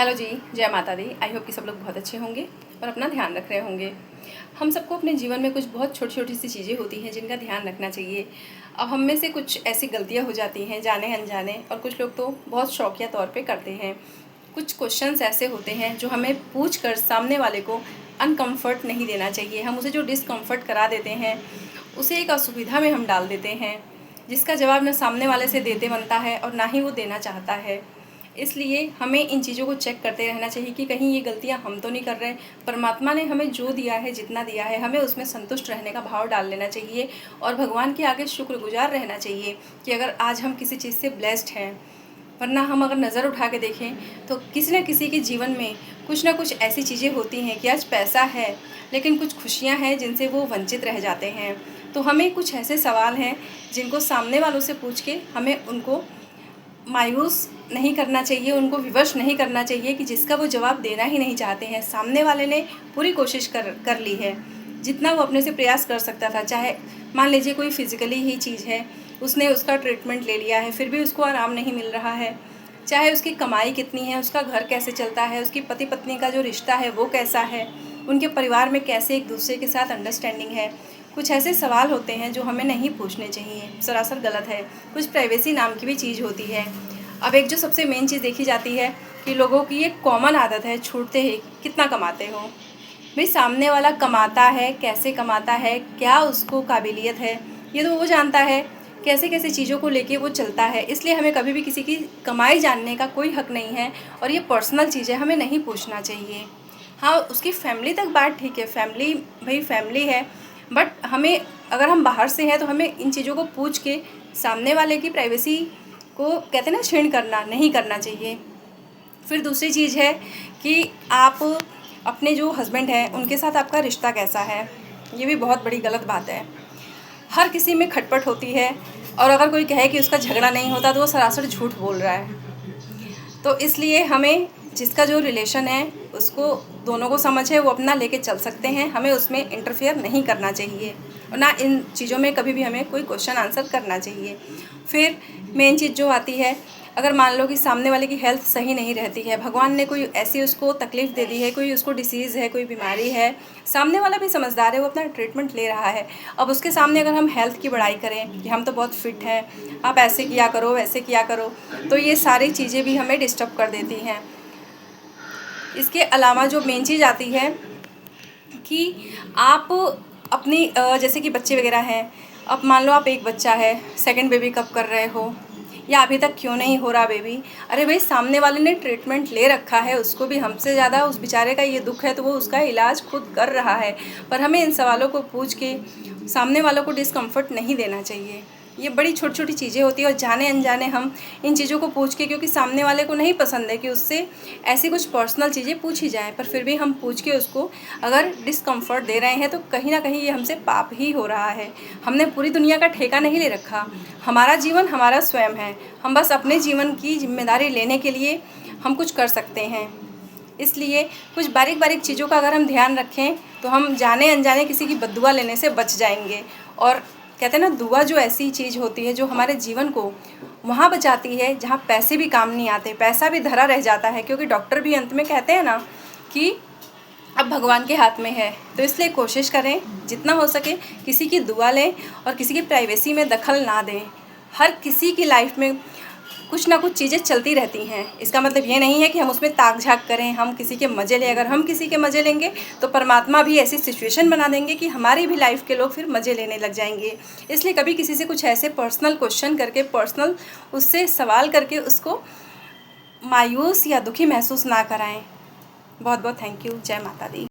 Hello जी, जय माता दी। I hope कि सब लोग बहुत अच्छे होंगे और अपना ध्यान रख रहे होंगे। हम सबको अपने जीवन में कुछ बहुत छोटी छोटी सी चीज़ें होती हैं जिनका ध्यान रखना चाहिए। अब हम में से कुछ ऐसी गलतियां हो जाती हैं जाने अनजाने, और कुछ लोग तो बहुत शौकिया तौर पे करते हैं। कुछ क्वेश्चंस ऐसे होते हैं जो हमें पूछ कर सामने वाले को अनकम्फर्ट नहीं देना चाहिए। हम उसे जो डिसकम्फर्ट करा देते हैं उसे एक असुविधा में हम डाल देते हैं, जिसका जवाब न सामने वाले से देते बनता है और ना ही वो देना चाहता है। इसलिए हमें इन चीज़ों को चेक करते रहना चाहिए कि कहीं ये गलतियां हम तो नहीं कर रहे। परमात्मा ने हमें जो दिया है, जितना दिया है, हमें उसमें संतुष्ट रहने का भाव डाल लेना चाहिए और भगवान के आगे शुक्रगुजार रहना चाहिए कि अगर आज हम किसी चीज़ से ब्लेस्ड हैं। वरना हम अगर नज़र उठा के देखें तो किसी न किसी के जीवन में कुछ ना कुछ ऐसी चीज़ें होती हैं कि आज पैसा है लेकिन कुछ खुशियाँ हैं जिनसे वो वंचित रह जाते हैं। तो हमें कुछ ऐसे सवाल हैं जिनको सामने वालों से पूछ के हमें उनको मायूस नहीं करना चाहिए, उनको विवश नहीं करना चाहिए कि जिसका वो जवाब देना ही नहीं चाहते हैं। सामने वाले ने पूरी कोशिश कर ली है, जितना वो अपने से प्रयास कर सकता था। चाहे मान लीजिए कोई फिज़िकली ही चीज़ है, उसने उसका ट्रीटमेंट ले लिया है, फिर भी उसको आराम नहीं मिल रहा है। चाहे उसकी कमाई कितनी है, उसका घर कैसे चलता है, उसकी पति पत्नी का जो रिश्ता है वो कैसा है, उनके परिवार में कैसे एक दूसरे के साथ अंडरस्टैंडिंग है। कुछ ऐसे सवाल होते हैं जो हमें नहीं पूछने चाहिए, सरासर गलत है। कुछ प्राइवेसी नाम की भी चीज़ होती है। अब एक जो सबसे मेन चीज़ देखी जाती है कि लोगों की एक कॉमन आदत है छूटते ही कितना कमाते हो। भाई सामने वाला कमाता है, कैसे कमाता है, क्या उसको काबिलियत है, ये तो वो जानता है। कैसे कैसे चीज़ों को लेके वो चलता है। इसलिए हमें कभी भी किसी की कमाई जानने का कोई हक नहीं है और ये पर्सनल चीज़ है, हमें नहीं पूछना चाहिए। हाँ, उसकी फैमिली तक बात ठीक है, फैमिली भाई फैमिली है, बट हमें अगर हम बाहर से हैं तो हमें इन चीज़ों को पूछ के सामने वाले की प्राइवेसी को कहते हैं ना छीन करना नहीं करना चाहिए। फिर दूसरी चीज़ है कि आप अपने जो हस्बैंड हैं उनके साथ आपका रिश्ता कैसा है, ये भी बहुत बड़ी गलत बात है। हर किसी में खटपट होती है और अगर कोई कहे कि उसका झगड़ा नहीं होता तो वो सरासर झूठ बोल रहा है। तो इसलिए हमें जिसका जो रिलेशन है उसको दोनों को समझ है, वो अपना लेके चल सकते हैं, हमें उसमें इंटरफेयर नहीं करना चाहिए और ना इन चीज़ों में कभी भी हमें कोई क्वेश्चन आंसर करना चाहिए। फिर मेन चीज़ जो आती है, अगर मान लो कि सामने वाले की हेल्थ सही नहीं रहती है, भगवान ने कोई ऐसी उसको तकलीफ़ दे दी है, कोई उसको डिसीज़ है, कोई बीमारी है, सामने वाला भी समझदार है, वो अपना ट्रीटमेंट ले रहा है। अब उसके सामने अगर हम हेल्थ की बड़ाई करें कि हम तो बहुत फिट हैं, आप ऐसे किया करो, वैसे किया करो, तो ये सारी चीज़ें भी हमें डिस्टर्ब कर देती हैं। इसके अलावा जो मेन चीज़ आती है कि आप अपनी जैसे कि बच्चे वगैरह हैं, अब मान लो आप एक बच्चा है, सेकंड बेबी कब कर रहे हो या अभी तक क्यों नहीं हो रहा बेबी। अरे भाई सामने वाले ने ट्रीटमेंट ले रखा है, उसको भी हमसे ज़्यादा उस बेचारे का ये दुख है तो वो उसका इलाज खुद कर रहा है। पर हमें इन सवालों को पूछ के सामने वालों को डिस्कम्फर्ट नहीं देना चाहिए। ये बड़ी छोटी छोटी चीज़ें होती है और जाने अनजाने हम इन चीज़ों को पूछ के, क्योंकि सामने वाले को नहीं पसंद है कि उससे ऐसी कुछ पर्सनल चीज़ें पूछी जाएँ, पर फिर भी हम पूछ के उसको अगर डिस्कम्फर्ट दे रहे हैं तो कहीं ना कहीं ये हमसे पाप ही हो रहा है। हमने पूरी दुनिया का ठेका नहीं ले रखा, हमारा जीवन हमारा स्वयं है। हम बस अपने जीवन की जिम्मेदारी लेने के लिए हम कुछ कर सकते हैं। इसलिए कुछ बारीक बारीक चीज़ों का अगर हम ध्यान रखें तो हम जाने अनजाने किसी की बद्दुआ लेने से बच जाएंगे। और कहते हैं ना, दुआ जो ऐसी चीज़ होती है जो हमारे जीवन को वहाँ बचाती है जहाँ पैसे भी काम नहीं आते, पैसा भी धरा रह जाता है, क्योंकि डॉक्टर भी अंत में कहते हैं ना कि अब भगवान के हाथ में है। तो इसलिए कोशिश करें जितना हो सके किसी की दुआ लें और किसी की प्राइवेसी में दखल ना दें। हर किसी की लाइफ में कुछ ना कुछ चीज़ें चलती रहती हैं। इसका मतलब ये नहीं है कि हम उसमें ताक झाक करें, हम किसी के मज़े लें। अगर हम किसी के मज़े लेंगे तो परमात्मा भी ऐसी सिचुएशन बना देंगे कि हमारी भी लाइफ के लोग फिर मज़े लेने लग जाएंगे। इसलिए कभी किसी से कुछ ऐसे पर्सनल क्वेश्चन करके, पर्सनल उससे सवाल करके उसको मायूस या दुखी महसूस ना कराएं। बहुत बहुत थैंक यू। जय माता दी।